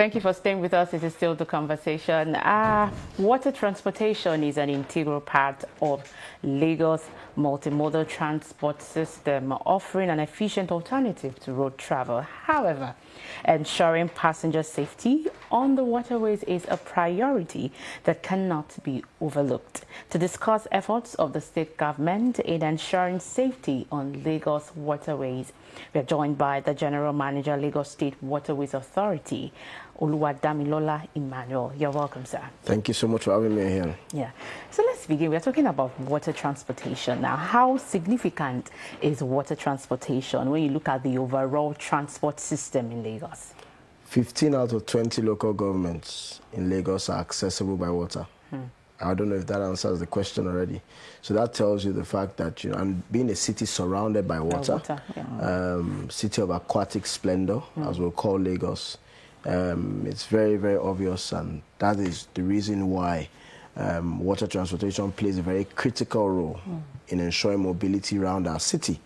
Thank you for staying with us. It is still the conversation. Water transportation is an integral part of Lagos' multimodal transport system, offering an efficient alternative to road travel. However, ensuring passenger safety on the waterways is a priority that cannot be overlooked. To discuss efforts of the state government in ensuring safety on Lagos Waterways, we are joined by the General Manager, Lagos State Waterways Authority, Oluwadamilola Emmanuel. You're welcome, sir. Thank you so much for having me here. Yeah. So let's begin. We're talking about water transportation. Now, how significant is water transportation when you look at the overall transport system in Lagos? 15 out of 20 local governments in Lagos are accessible by water. I don't know if that answers the question already. So that tells you the fact that, and being a city surrounded by water, city of aquatic splendor, as we'll call Lagos, it's very, very obvious, and that is the reason why water transportation plays a very critical role in ensuring mobility around our city.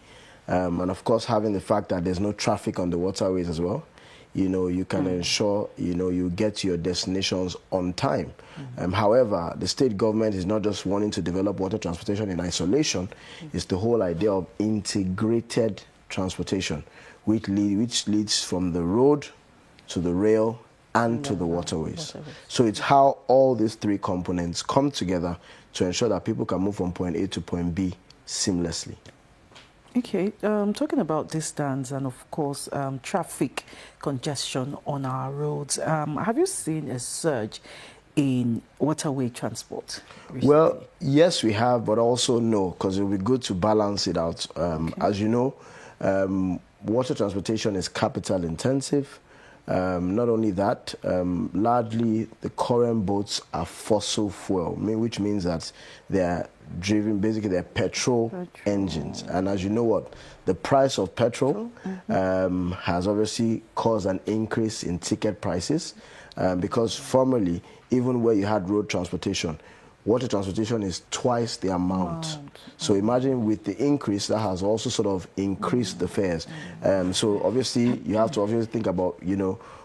And of course, having the fact that there's no traffic on the waterways as well, you can ensure, you get to your destinations on time. However, the state government is not just wanting to develop water transportation in isolation. It's the whole idea of integrated transportation, which leads from the road to the rail and to the waterways. So it's how all these three components come together to ensure that people can move from point A to point B seamlessly. Okay, talking about distance and of course traffic congestion on our roads, have you seen a surge in waterway transport recently? Well, yes, we have, but also no, because it will be good to balance it out. As you know, water transportation is capital intensive. Not only that, largely the current boats are fossil fuel, which means that they're driven, basically they're petrol engines. And as you know what, the price of petrol has obviously caused an increase in ticket prices because formerly, even where you had road transportation, water transportation is twice the amount. So imagine with the increase, that has also sort of increased the fares. So obviously, you have to obviously think about,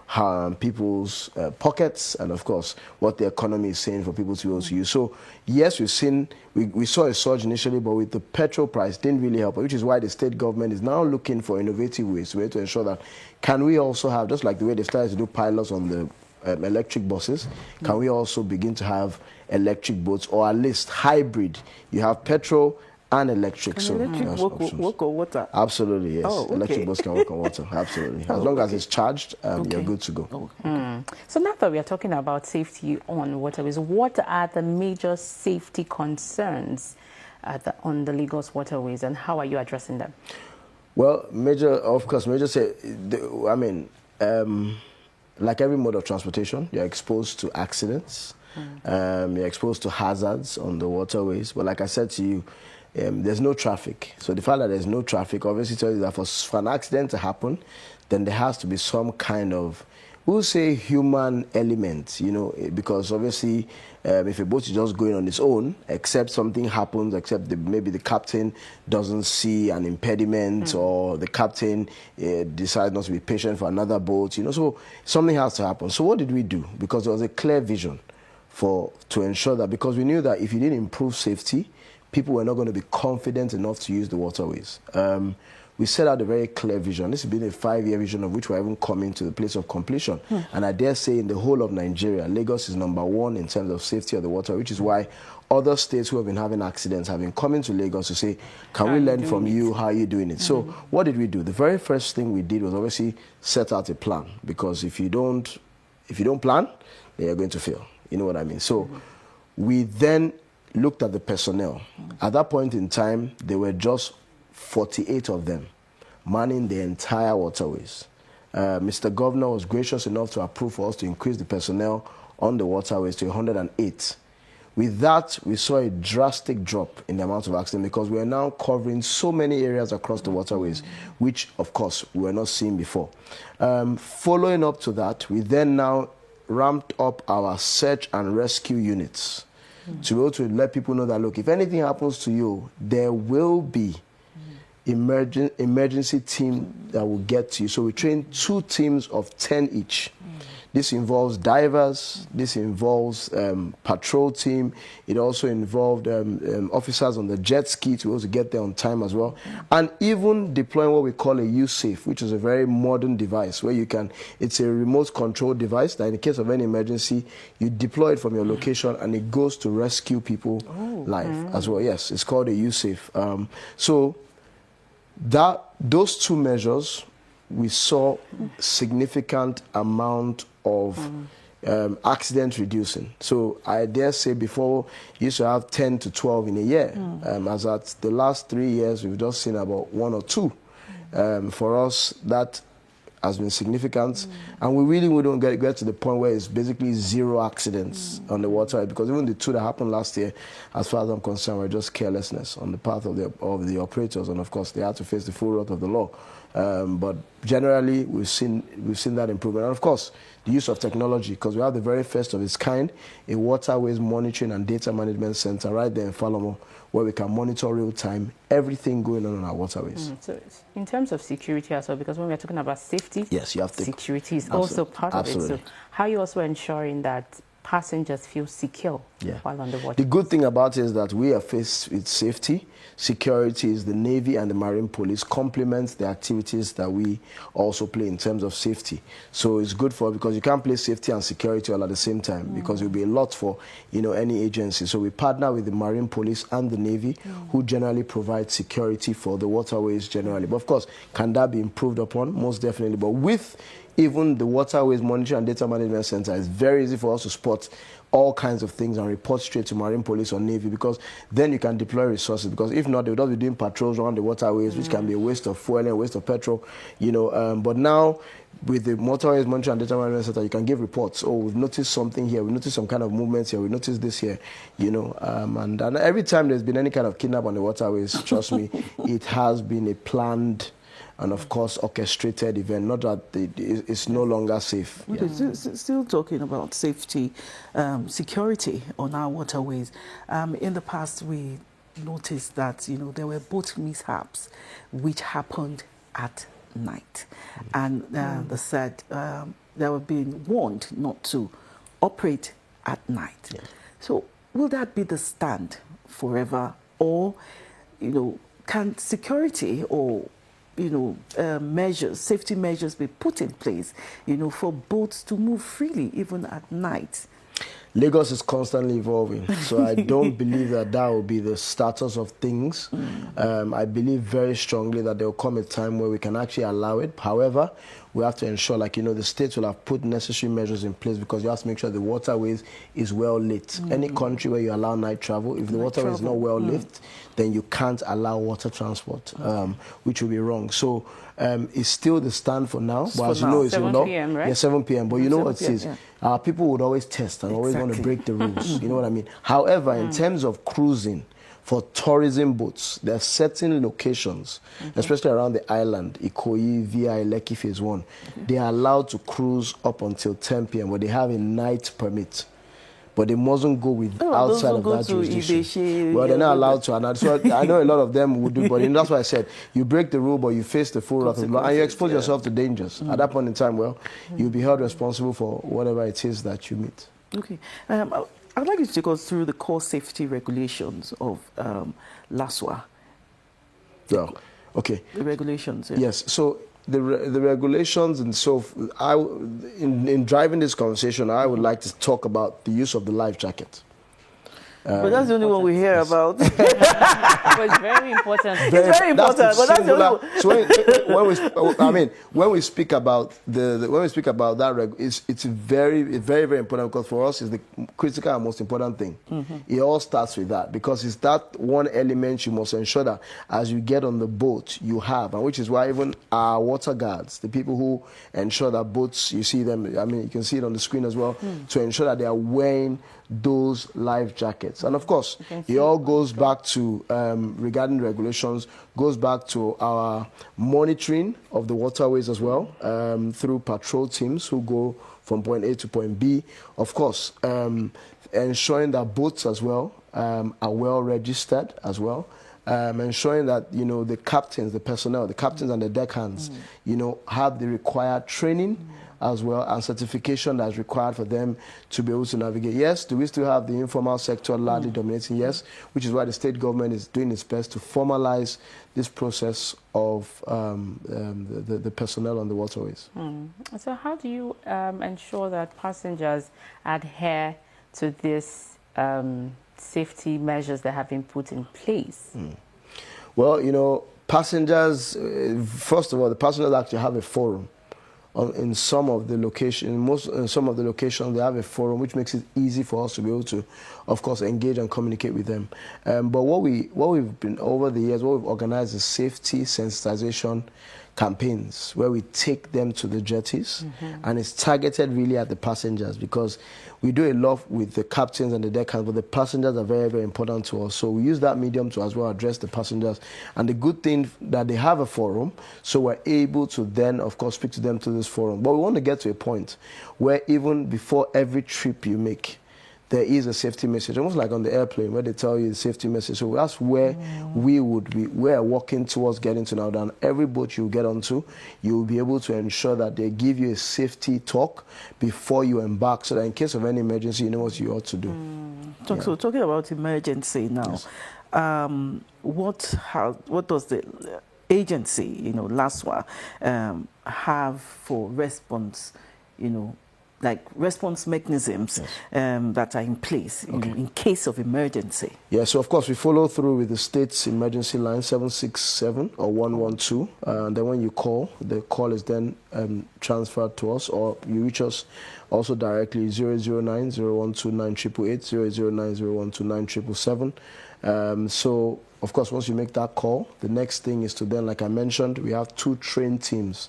how people's pockets and of course, what the economy is saying for people to be able to use. So yes, we saw a surge initially, but with the petrol price, didn't really help, which is why the state government is now looking for innovative ways to ensure that, can we also have, just like the way they started to do pilots on the electric buses, can we also begin to have electric boats, or at least hybrid? You have petrol and electric. Can so electric work on water? Absolutely, yes. Oh, okay. Electric boats can work on water, absolutely. As long as it's charged, you're good to go. So now that we are talking about safety on waterways, what are the major safety concerns on the Lagos waterways, and how are you addressing them? Well, like every mode of transportation, you're exposed to accidents, you're exposed to hazards on the waterways. But like I said to you, there's no traffic. So the fact that there's no traffic obviously tells you that for an accident to happen, then there has to be some kind of, we'll say, human element, because obviously if a boat is just going on its own, except something happens, except maybe the captain doesn't see an impediment or the captain decides not to be patient for another boat, so something has to happen. So what did we do? Because there was a clear vision to ensure that, because we knew that if you didn't improve safety, people were not going to be confident enough to use the waterways. We set out a very clear vision. This has been a 5-year vision of which we're even coming to the place of completion. And I dare say in the whole of Nigeria, Lagos is #1 in terms of safety of the water, which is why other states who have been having accidents have been coming to Lagos to say, can we learn from you? How are you doing it? So what did we do? The very first thing we did was obviously set out a plan, because if you don't plan, then you're going to fail. You know what I mean? So we then looked at the personnel. At that point in time, there were just 48 of them manning the entire waterways. Mr. Governor was gracious enough to approve for us to increase the personnel on the waterways to 108. With that, we saw a drastic drop in the amount of accidents, because we are now covering so many areas across the waterways, which, of course, we were not seeing before. Following up to that, we then now ramped up our search and rescue units to be able to let people know that, look, if anything happens to you, there will be emergency team that will get to you. So we trained 2 teams of 10 each This involves divers, this involves patrol team, it also involved officers on the jet ski to also get there on time as well, and even deploying what we call a U-Safe, which is a very modern device where you can, it's a remote control device that in the case of any emergency, you deploy it from your location and it goes to rescue people live as well. Yes, it's called a U-Safe. So those two measures, we saw significant amount of accident reducing. So I dare say before you used to have 10 to 12 in a year. As at the last 3 years, we've just seen about 1 or 2. For us, that has been significant, and we really wouldn't get to the point where it's basically 0 accidents on the water, because even the 2 that happened last year, as far as I'm concerned, were just carelessness on the part of the operators, and of course they had to face the full wrath of the law. But generally, we've seen that improvement, and of course, the use of technology, because we have the very first of its kind, a waterways monitoring and data management center right there in Falomo, where we can monitor real time everything going on our waterways. So in terms of security as well, because when we're talking about safety, yes, you have to. Security is also part of it. So how are you also ensuring that passengers feel secure while on the water? The good thing about it is that we are faced with safety. Security is the Navy and the Marine Police complements the activities that we also play in terms of safety. So it's good for, because you can't play safety and security all at the same time, because it will be a lot for any agency. So we partner with the Marine Police and the Navy, who generally provide security for the waterways generally. But of course, can that be improved upon? Most definitely. But with even the Waterways Monitoring and Data Management Center, it's very easy for us to spot all kinds of things and report straight to Marine Police or Navy, because then you can deploy resources, because if not, they would just be doing patrols around the waterways, which can be a waste of fuel and a waste of petrol, but now with the Waterways Monitoring and Data Management Center, you can give reports. Oh, we've noticed something here, we noticed some kind of movements here, we noticed this here, and every time there's been any kind of kidnap on the waterways, trust me, it has been a planned and of course orchestrated event, not that it's no longer safe. Okay, still talking about safety, security on our waterways. In the past, we noticed that there were boat mishaps which happened at night, and they said they were being warned not to operate at night. Yeah. So will that be the stand forever, or can security or safety measures be put in place, for boats to move freely even at night? Lagos is constantly evolving, so I don't believe that will be the status of things. I believe very strongly that there will come a time where we can actually allow it. However, we have to ensure, the states will have put necessary measures in place, because you have to make sure the waterways is well lit. Any country where you allow night travel, if the waterway is not well lit, then you can't allow water transport, which will be wrong. So it's still the stand for now, but as you know, it's 7 p.m., right? Yeah, 7 p.m. But you know what it is? People would always test and always want to break the rules. You know what I mean? However, in terms of cruising, for tourism boats, there are certain locations, especially around the island, Ikoyi, VI, Lekki Phase 1, they are allowed to cruise up until 10 p.m., but they have a night permit. But they mustn't go outside of that jurisdiction. Well, they're not allowed to. And so I know a lot of them would do, but that's why I said, you break the rule, but you face the full wrath of the law, and you expose yourself to dangers. At that point in time, you'll be held responsible for whatever it is that you meet. Okay. I'd like you to take us through the core safety regulations of LASWA. Well, okay. The regulations. Yes. So the regulations, and so in driving this conversation, I would like to talk about the use of the life jacket. But that's the only one we hear about. But it's very important. It's very important. But that's the only one. So when we speak about that, it's very, very, very important, because for us it's the critical and most important thing. It all starts with that, because it's that one element you must ensure that as you get on the boat you have, and which is why even our water guards, the people who ensure that boats, you see them, you can see it on the screen as well, to ensure that they are wearing those life jackets. And of course, it all goes back to, regarding the regulations, goes back to our monitoring of the waterways as well, through patrol teams who go from point A to point B. Of course, ensuring that boats as well are well registered as well. Ensuring that, the captains, the personnel, the captains and the deckhands, have the required training as well, and certification that's required for them to be able to navigate. Yes, do we still have the informal sector largely dominating? Yes, which is why the state government is doing its best to formalize this process of the personnel on the waterways. So how do you ensure that passengers adhere to these safety measures that have been put in place? Well, you know, passengers, first of all, the passengers actually have a forum. In some of the locations, in some of the locations, they have a forum, which makes it easy for us to be able to, of course, engage and communicate with them. But what we've been over the years, what we've organized is safety sensitization campaigns where we take them to the jetties, and it's targeted really at the passengers, because we do a lot with the captains and the deckhands, but the passengers are very, very important to us. So we use that medium to as well address the passengers. And the good thing that they have a forum, so we're able to then, of course, speak to them through this forum. But we want to get to a point where even before every trip you make, there is a safety message, almost like on the airplane where they tell you the safety message. So that's where we're working towards getting to now. That every boat you get onto, you'll be able to ensure that they give you a safety talk before you embark, so that in case of any emergency, you know what you ought to do. So talking about emergency now, yes. What does the agency, you know, LASWA, have for response, you know, like response mechanisms that are in place in case of emergency? Yeah, so of course we follow through with the state's emergency line 767 or 112, and then when you call, the call is then transferred to us, or you reach us also directly 009-012-988, So of course once you make that call, the next thing is to then, like I mentioned, we have 2 trained teams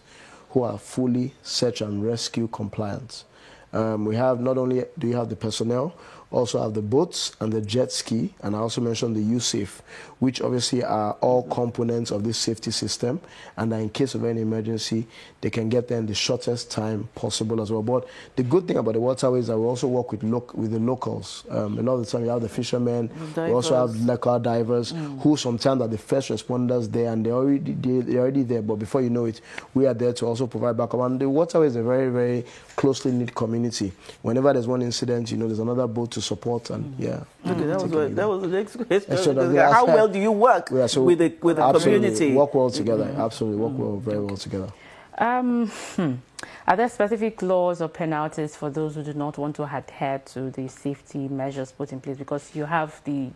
who are fully search and rescue compliant. We have, not only do you have the personnel, also have the boats and the jet ski, and I also mentioned the USAFE, which obviously are all components of this safety system, and that in case of any emergency, they can get there in the shortest time possible as well. But the good thing about the waterways is that we also work with the locals. A lot of the time you have the fishermen, we also have local divers, who sometimes are the first responders there, and they're already there, but before you know it, we are there to also provide backup. And the waterways is a very, very closely knit community. Whenever there's one incident, you know, there's another boat to support, and Okay, that was the next question. How well do you work with the community? Work well together. Absolutely, work very well together. Are there specific laws or penalties for those who do not want to adhere to the safety measures put in place? Because you have the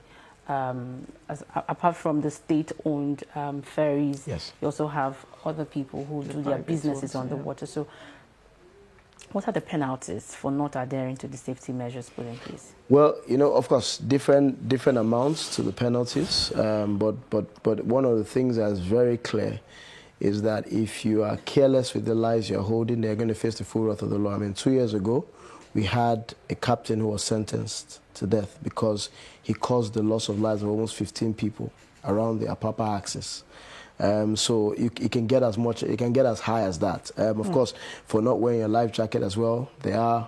apart from the state-owned ferries, you also have other people who do their businesses on the water. So what are the penalties for not adhering to the safety measures put in place? Well, you know, of course, different amounts to the penalties, but one of the things that's very clear is that if you are careless with the lives you're holding, they're going to face the full wrath of the law. I mean, 2 years ago, we had a captain who was sentenced to death because he caused the loss of lives of almost 15 people around the Apapa axis. So it can get as high as that. Of course, for not wearing a life jacket as well, there are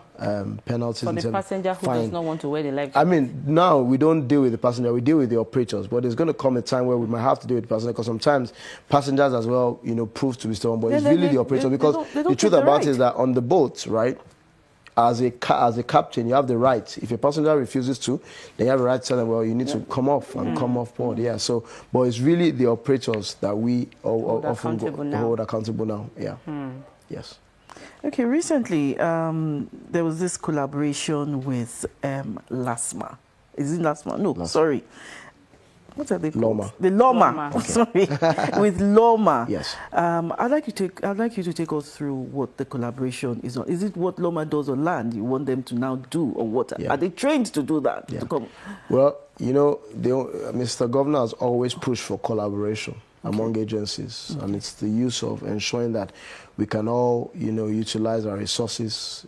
penalties. For the passenger who does not want to wear the life jacket? I mean, now we don't deal with the passenger, we deal with the operators. But there's going to come a time where we might have to deal with the passenger, because sometimes passengers as well, you know, prove to be stubborn. But it's really the operator, because the truth about it is that on the boat, right, as a captain, you have the right. If a passenger refuses to, then you have the right to tell them, well, you need to come off and come off board. Yeah. So, but it's really the operators that we often hold accountable now. Yeah. Yes. Okay. Recently, there was this collaboration with LASWA. Is it LASWA? No, sorry. What are they called? LOMA. The LOMA. Okay. Sorry, with LOMA. Yes. I'd like you to take us through what the collaboration is on. Is it what LOMA does on land you want them to now do, or what? Are they trained to do that? Yeah. Well, you know, Mr. Governor has always pushed for collaboration among agencies, and it's the use of ensuring that we can all, you know, utilize our resources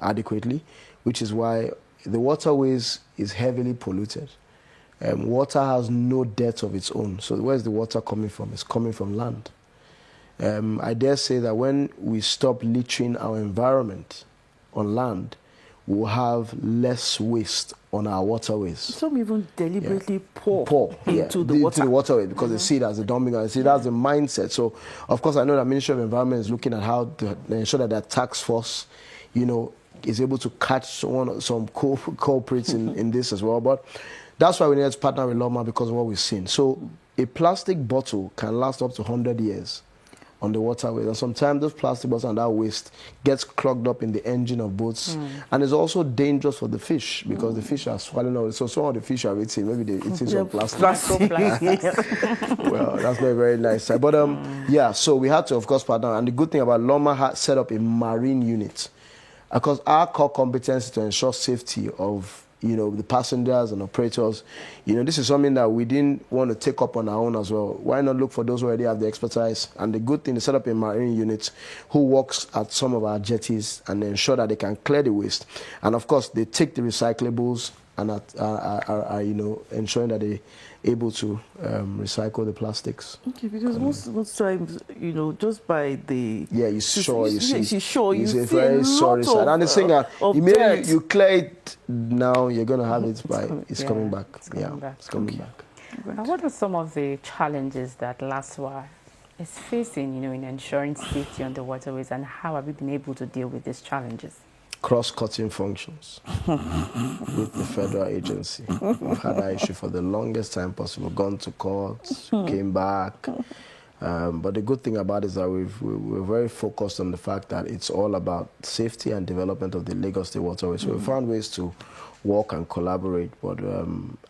adequately, which is why the waterways is heavily polluted. Water has no depth of its own. So where's the water coming from? It's coming from land. I dare say that when we stop littering our environment on land, we'll have less waste on our waterways. Some even deliberately pour into the into the waterway because they see it as a dumping ground. See, that's the mindset. So, of course, I know the Ministry of Environment is looking at how to ensure that that task force, is able to catch some culprits in this as well. But that's why we need to partner with LAWMA because of what we've seen. So, a plastic bottle can last up to 100 years on the waterways, and sometimes those plastic bottles and that waste gets clogged up in the engine of boats, and it's also dangerous for the fish because the fish are swallowing all. So some of the fish are eating, maybe they're eating some plastic. Well, that's very, very nice. But so we had to, of course, partner. And the good thing about LAWMA had set up a marine unit because our core competence is to ensure safety of the passengers and operators. This is something that we didn't want to take up on our own as well. Why not look for those who already have the expertise? And the good thing, they set up a marine unit who works at some of our jetties and ensure that they can clear the waste. And of course, they take the recyclables and are ensuring that they're able to recycle the plastics. Okay, because most times, just by the... Yeah, you see a very sorry side. And the thing that immediately you clear it, now you're going to have it it's coming back. It's coming back. Now, what are some of the challenges that LASWA is facing, in ensuring safety on the waterways, and how have you been able to deal with these challenges? Cross-cutting functions with the federal agency. We've had that issue for the longest time possible. Gone to court, came back. But the good thing about it is that we're very focused on the fact that it's all about safety and development of the Lagos State Waterways. So we found ways to work and collaborate. But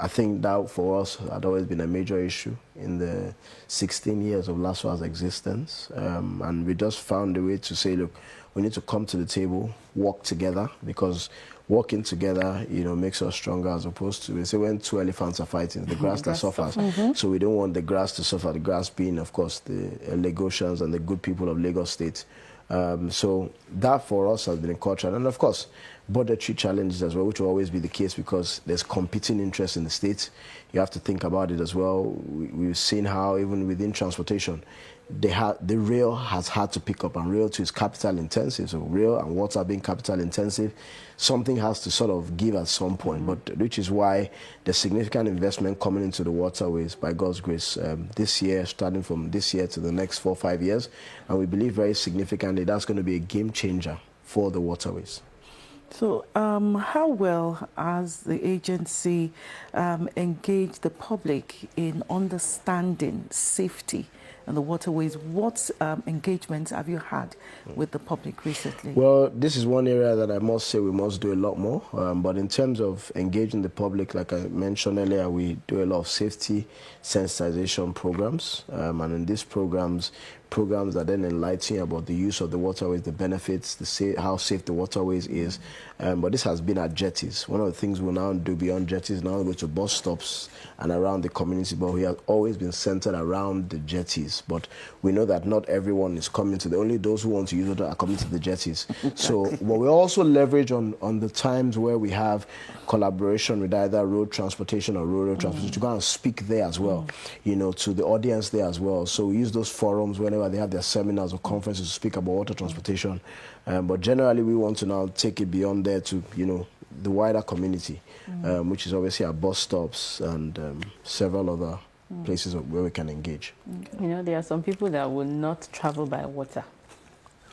I think that for us had always been a major issue in the 16 years of LASWA's existence. And we just found a way to say, look, we need to come to the table, work together, because working together, makes us stronger as opposed to, we say when two elephants are fighting, the grass that suffers. So we don't want the grass to suffer, the grass being, of course, the Lagosians and the good people of Lagos State. So that for us has been a culture. And of course, budgetary challenges as well, which will always be the case because there's competing interests in the states. You have to think about it as well. We've seen how even within transportation, the rail has had to pick up, and rail too is capital intensive. So rail and water being capital intensive, something has to sort of give at some point, but which is why there's significant investment coming into the waterways by God's grace this year, starting from this year to the next 4 or 5 years. And we believe very significantly that's going to be a game changer for the waterways. So how well has the agency engaged the public in understanding safety and the waterways? What engagements have you had with the public recently? Well, this is one area that I must say we must do a lot more. But in terms of engaging the public, like I mentioned earlier, we do a lot of safety sensitization programs. And in these programs that then enlighten you about the use of the waterways, the benefits, how safe the waterways is. But this has been at jetties. One of the things we'll now do beyond jetties, now go to bus stops and around the community, but we have always been centered around the jetties. But we know that not everyone is coming to only those who want to use it are coming to the jetties. So, but we also leverage on the times where we have collaboration with either road transportation or rural transportation to go and speak there as well, to the audience there as well. So we use those forums whenever they have their seminars or conferences to speak about water transportation. But generally, we want to now take it beyond there to, the wider community, which is obviously our bus stops and several other places where we can engage. There are some people that will not travel by water.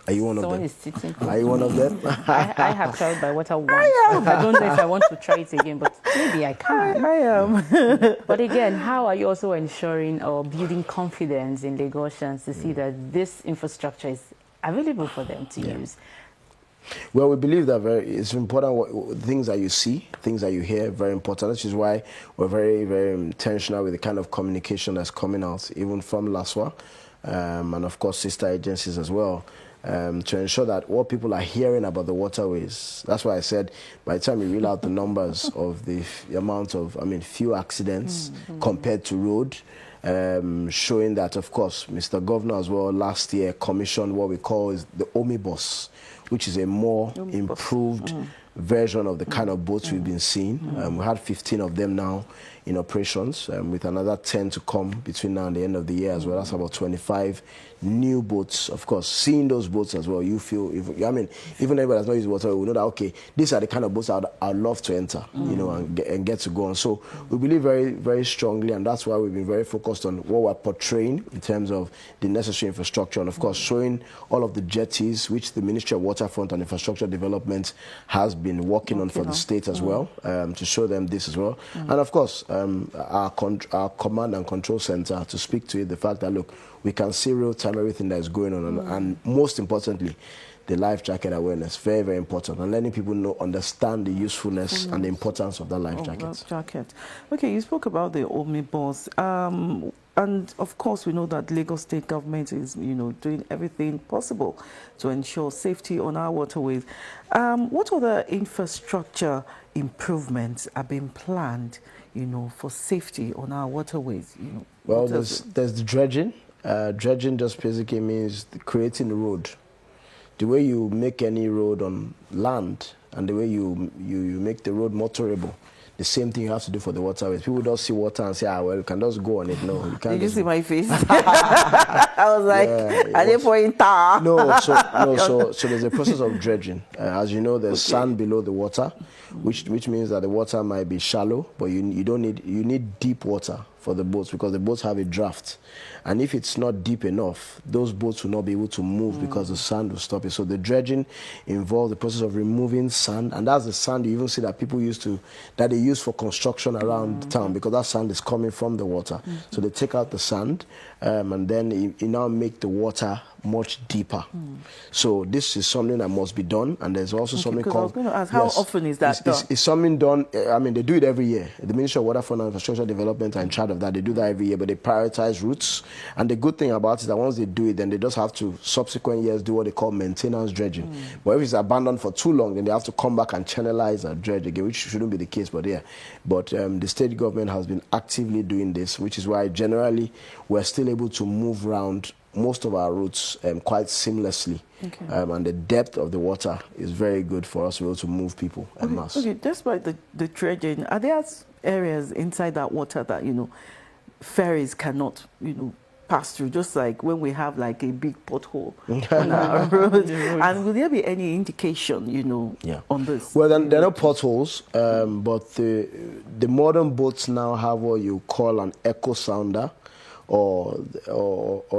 Are you one of Someone them? Is sitting Are you one of them? I have traveled by water once. I don't know if I want to try it again, but maybe I can. I am. But again, how are you also ensuring or building confidence in Lagosians to see that this infrastructure is available for them to use? Well, we believe that it's important things that you see, things that you hear, very important. Which is why we're very, very intentional with the kind of communication that's coming out, even from LASWA, and of course sister agencies as well, to ensure that what people are hearing about the waterways. That's why I said by the time you reel out the numbers of the amount of, few accidents compared to road, showing that, of course, Mr. Governor as well last year commissioned what we call is the Omnibus, which is a more improved version of the kind of boats we've been seeing. We had 15 of them now in operations, with another 10 to come between now and the end of the year as well. That's about 25 new boats. Of course, seeing those boats as well, you feel, I mean, even anybody that's not using water, we know that, okay, these are the kind of boats I'd love to enter, you know, and get to go on. So we believe very, very strongly, and that's why we've been very focused on what we're portraying in terms of the necessary infrastructure, and of course, showing all of the jetties, which the Ministry of Waterfront and Infrastructure Development has been working on for the state as well, to show them this as well. And of course, our command and control center to speak to it, the fact that, look, we can see real time everything that is going on, and most importantly, the life jacket awareness, very, very important, and letting people understand the usefulness and the importance of that life jacket. Okay, you spoke about the omnibus, and of course we know that Lagos State government is, you know, doing everything possible to ensure safety on our waterways. What other infrastructure improvements are being planned, you know, for safety on our waterways? You know, well, there's the dredging. Dredging just basically means creating a road. The way you make any road on land and the way you make the road motorable, the same thing you have to do for the waterways. People don't see water and say, ah, well, you can just go on it. No, you can't. Did you see my face? I was like, are they pointing? So there's a process of dredging. As you know, there's sand below the water, which means that the water might be shallow, but you need deep water for the boats, because the boats have a draft, and if it's not deep enough, those boats will not be able to move because the sand will stop it. So the dredging involves the process of removing sand, and that's the sand you even see that people they use for construction around town, because that sand is coming from the water. So they take out the sand, and then you now make the water much deeper. So this is something that must be done, and there's also something called... I was going to ask, how often is that done? It's something done, I mean, they do it every year. The Ministry of Waterfront and Infrastructure Development are in charge of that. They do that every year, but they prioritize routes. And the good thing about it is that once they do it, then they just have to, subsequent years, do what they call maintenance dredging. But if it's abandoned for too long, then they have to come back and channelize and dredge again, which shouldn't be the case, but yeah. But the state government has been actively doing this, which is why generally we're still able to move around most of our routes quite seamlessly. Okay. And the depth of the water is very good for us to be able to move people en masse. Okay, despite the dredging, are there areas inside that water that, you know, ferries cannot, you know, pass through, just like when we have like a big pothole on our road? And will there be any indication, you know, on this? Well, then, there are no potholes, but the modern boats now have what you call an echo sounder, or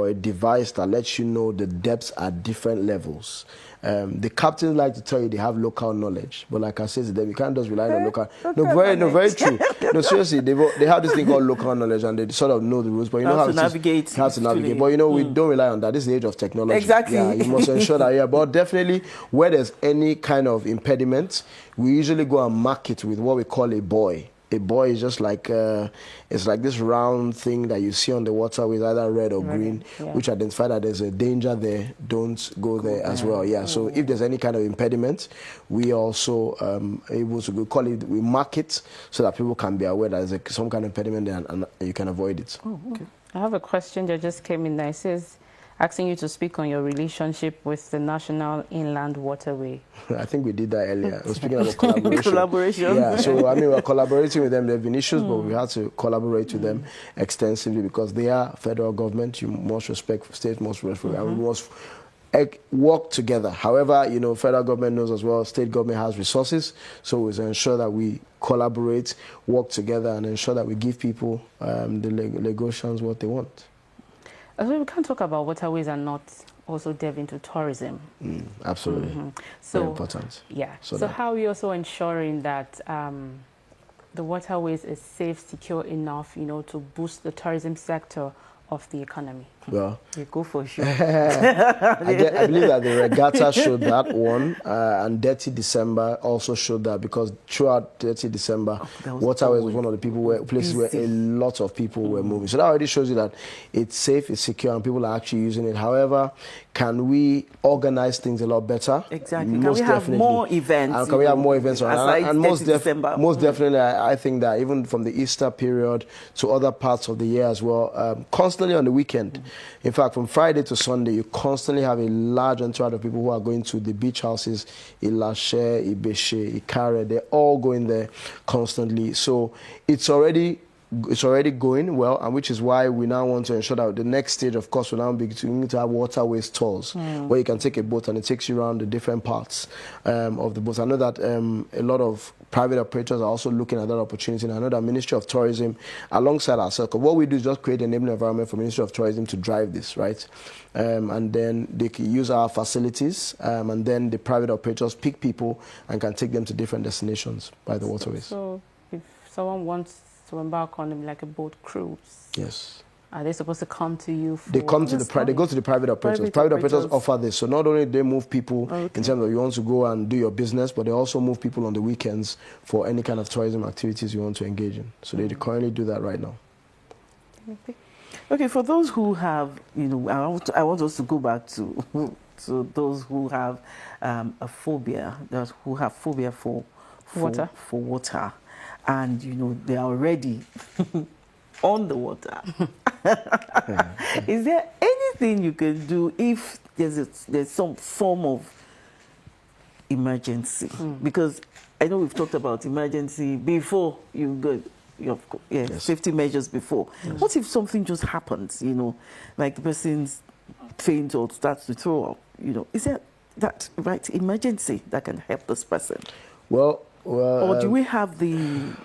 a device that lets you know the depths at different levels. The captains like to tell you they have local knowledge, but like I said to them, you can't just rely on local. Very true. No, seriously, they have this thing called local knowledge, and they sort of know the rules. But you know how to navigate. But you know, we don't rely on that. This is the age of technology. Exactly. Yeah, you must ensure that. Yeah, but definitely, where there's any kind of impediment, we usually go and mark it with what we call a buoy. A buoy is just like it's like this round thing that you see on the water with either red or green, which identify that there's a danger there. Don't go there as well. Yeah. So if there's any kind of impediment, we also able to call it. We mark it so that people can be aware that there's some kind of impediment there, and you can avoid it. Oh, okay. I have a question that just came in. That it says, asking you to speak on your relationship with the National Inland Waterway. I think we did that earlier. We're speaking about collaboration. Collaboration. Yeah, so I mean, we're collaborating with them. There have been issues, but we had to collaborate with them extensively, because they are federal government. You must respect, state must respect, and we must work together. However, you know, federal government knows as well, state government has resources, so we ensure that we collaborate, work together, and ensure that we give people, the Lagosians, what they want. We can't talk about waterways and not also delve into tourism. Absolutely. So, very important. Yeah. So how are we also ensuring that the waterways is safe, secure enough, you know, to boost the tourism sector of the economy? Well, you go for sure. I believe that the regatta showed that one, and Dirty December also showed that, because throughout Dirty December, Waterways was one of the places where a lot of people were moving. So that already shows you that it's safe, it's secure, and people are actually using it. However, can we organize things a lot better? Exactly. Can we have more events? And can we have more events? And most definitely, I think that even from the Easter period to other parts of the year as well, constantly on the weekend. In fact, from Friday to Sunday, you constantly have a large entourage of people who are going to the beach houses, Ilashe, Ibeshe, Ikare. They're all going there constantly. So it's already it's already going well, and which is why we now want to ensure that the next stage, of course, will now be to have waterways tours where you can take a boat and it takes you around the different parts of the boat. I know that a lot of private operators are also looking at that opportunity, and I know that Ministry of Tourism, alongside ourselves, what we do is just create an enabling environment for Ministry of Tourism to drive this, right? And then they can use our facilities, and then the private operators pick people and can take them to different destinations by the waterways. So if someone wants to embark on like a boat cruise, yes, are they supposed to come to you? They come to they go to the private operators. Private operators offer this. So not only they move people in terms of you want to go and do your business, but they also move people on the weekends for any kind of tourism activities you want to engage in. So they currently do that right now. Okay, for those who have, you know, I want us to go back to those who have a phobia, who have phobia for water, and you know they are already on the water. Is there anything you can do if there's some form of emergency? Because I know we've talked about emergency before you go. Yes. Safety measures before. Yes. What if something just happens, you know, like the person faints or starts to throw up? You know, is there that right emergency that can help this person? Well, or do we have the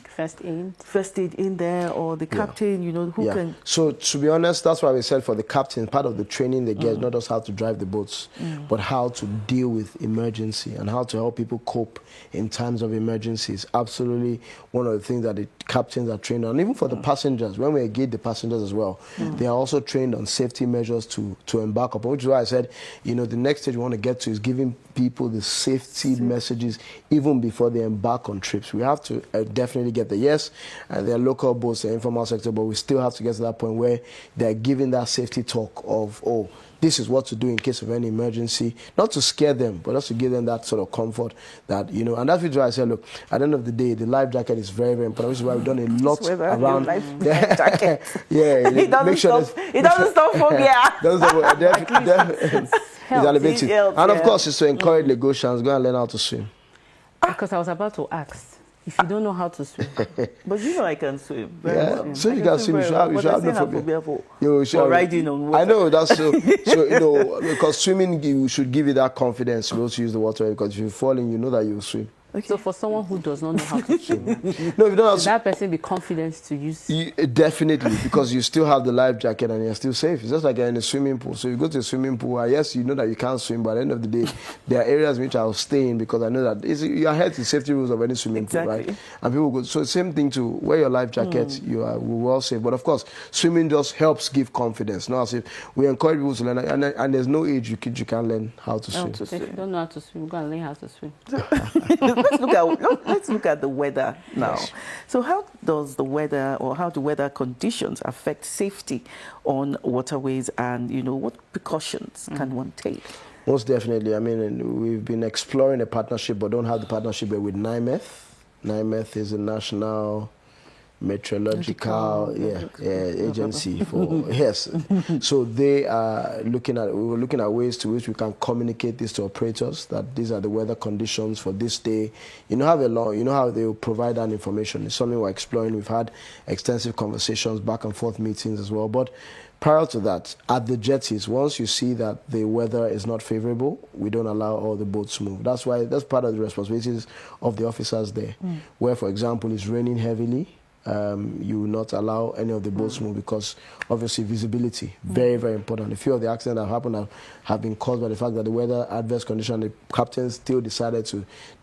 first aid in there, or the captain, you know, who can? So to be honest, that's why we said for the captain, part of the training they get not just how to drive the boats, but how to deal with emergency and how to help people cope in times of emergencies. Absolutely one of the things that the captains are trained on. Even for the passengers, when we engage the passengers as well, they are also trained on safety measures to embark upon, which is why I said, you know, the next stage we want to get to is giving people the safety messages even before they embark on trips. We have to definitely get the there are local boats, the informal sector, but we still have to get to that point where they're giving that safety talk of, oh, this is what to do in case of any emergency, not to scare them, but also to give them that sort of comfort that, you know, and that's why I said, look, at the end of the day, the life jacket is very, very important, which is why we've done a lot around. Life jacket. It doesn't stop phobia. It's elevated. And of course, it's to encourage Lagosians, go and learn how to swim. Because I was about to ask, if you don't know how to swim. But you know I can swim. So you can swim. You should have no phobia. For riding on water. I know, that's so, you know, because swimming, you should give you that confidence to be able to use the water, because if you fall in, you know that you will swim. Okay. So for someone who does not know how to swim, no, if you don't have should that person be confident to use? Definitely, because you still have the life jacket and you're still safe. It's just like you're in a swimming pool. So you go to a swimming pool, yes, you know that you can't swim, but at the end of the day, there are areas which I'll stay in because I know that you are held to safety rules of any swimming pool, right? And people go, so same thing to wear your life jacket, you are well safe. But of course, swimming just helps give confidence. Not as if we encourage people to learn, and there's no age you can learn how to swim. If you don't know how to swim, go and learn how to swim. Let's look at the weather now. Yes. So how does the weather, or how do weather conditions affect safety on waterways, and, you know, what precautions can one take? Most definitely. I mean, we've been exploring a partnership, but don't have the partnership with NIMET. NIMET is a national meteorological agency for so they are we were looking at ways to which we can communicate this to operators that these are the weather conditions for this day. You know how they will provide that information. It's something we're exploring. We've had extensive conversations, back and forth meetings as well. But prior to that, at the jetties, once you see that the weather is not favorable, we don't allow all the boats to move. That's part of the responsibilities of the officers there. Where, for example, it's raining heavily, you will not allow any of the boats to move, because obviously visibility, very, very important. A few of the accidents that happened have been caused by the fact that the weather adverse condition, the captains still decided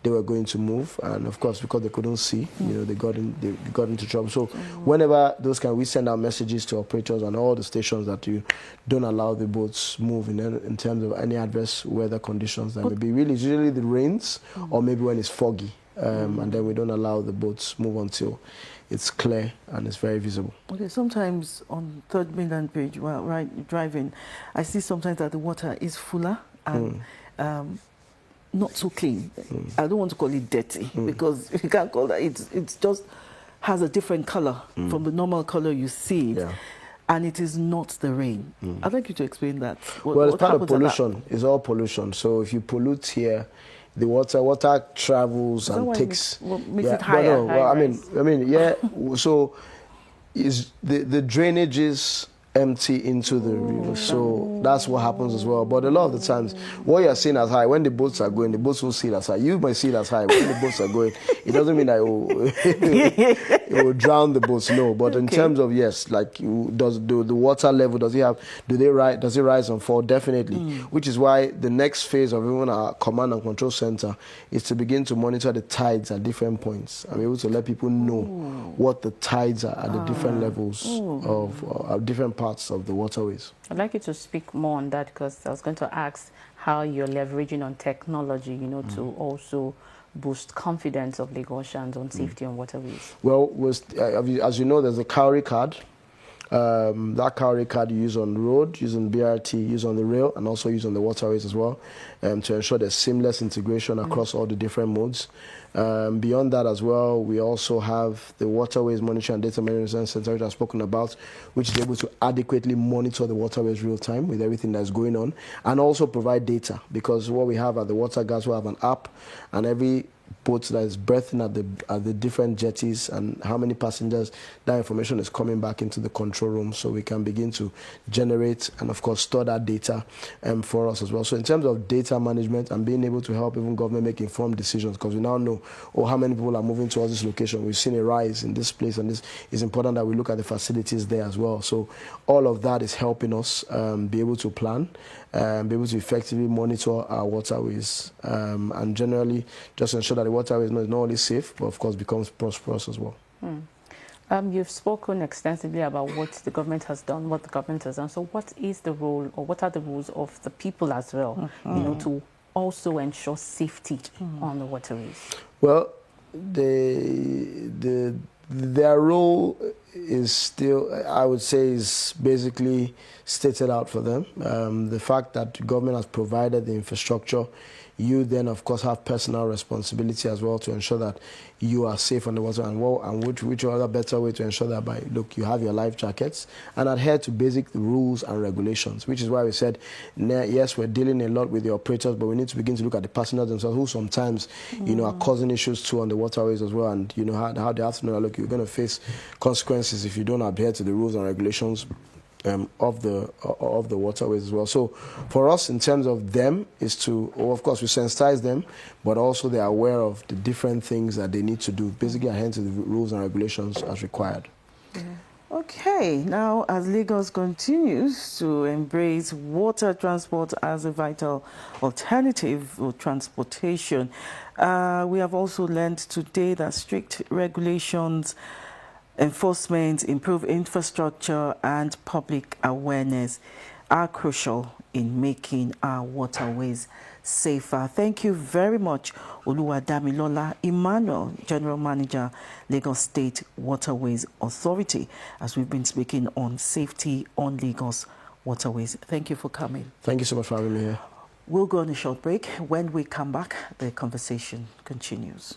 they were going to move, and of course because they couldn't see, you know, they got into trouble. So whenever we send out messages to operators and all the stations that you don't allow the boats move in terms of any adverse weather conditions that may be. Really, it's usually the rains or maybe when it's foggy, and then we don't allow the boats move until it's clear and it's very visible. Okay, sometimes on third mainland page, while driving, I see sometimes that the water is fuller and not so clean. I don't want to call it dirty because you can't call that. It's just has a different color from the normal color you see it. Yeah. And it is not the rain. I'd like you to explain that. It's part of pollution. It's all pollution. So if you pollute here, the water travels and takes. Makes it higher. So is the drainage is empty into the river, so that's what happens as well. But a lot of the times, what you're seeing as high, when the boats are going, the boats will see it as high. You might see it as high. When the boats are going, it doesn't mean that it will drown the boats. No, but in terms of, yes, like does the water level, does it rise and fall? Definitely. Which is why the next phase of even our command and control center is to begin to monitor the tides at different points and be able to let people know what the tides are at the different levels of different parts of the waterways. I'd like you to speak more on that, because I was going to ask how you're leveraging on technology, to also boost confidence of Lagosians on safety on waterways. Well, as you know, there's a cowrie card. That cowrie card you use on the road, use on BRT, use on the rail, and also use on the waterways as well, to ensure there's seamless integration across all the different modes. Beyond that as well, we also have the Waterways Monitoring and Data Management Center, which I've spoken about, which is able to adequately monitor the waterways real time with everything that's going on, and also provide data, because what we have at the water guards, we have an app, and every boat that is berthing at the different jetties and how many passengers, that information is coming back into the control room, so we can begin to generate and of course store that data for us as well. So in terms of data management and being able to help even government make informed decisions, because we now know how many people are moving towards this location. We've seen a rise in this place, and this is important that we look at the facilities there as well. So all of that is helping us be able to plan, be able to effectively monitor our waterways, and generally just ensure that the waterways is not only safe, but of course becomes prosperous as well. You've spoken extensively about what the government has done, what the government has done. So what is the role, or what are the rules of the people as well, to also ensure safety on the waterways? Well, their role is still, I would say, is basically stated out for them. The fact that the government has provided the infrastructure, you then of course have personal responsibility as well to ensure that you are safe on the water, and which other better way to ensure that by, look, you have your life jackets and adhere to basic rules and regulations, which is why we said, yes, we're dealing a lot with the operators, but we need to begin to look at the passengers themselves, who sometimes, are causing issues too on the waterways as well, and how they have to know that, look, you're going to face consequences if you don't adhere to the rules and regulations of the waterways as well. So for us, in terms of them, is to, of course, we sensitize them, but also they're aware of the different things that they need to do, basically adhering to the rules and regulations as required. Okay, now as Lagos continues to embrace water transport as a vital alternative for transportation, we have also learned today that strict regulations, enforcement, improved infrastructure, and public awareness are crucial in making our waterways safer. Thank you very much, Oluwadamilola Emmanuel, General Manager, Lagos State Waterways Authority, as we've been speaking on safety on Lagos waterways. Thank you for coming. Thank you so much for having me here. We'll go on a short break. When we come back, the conversation continues.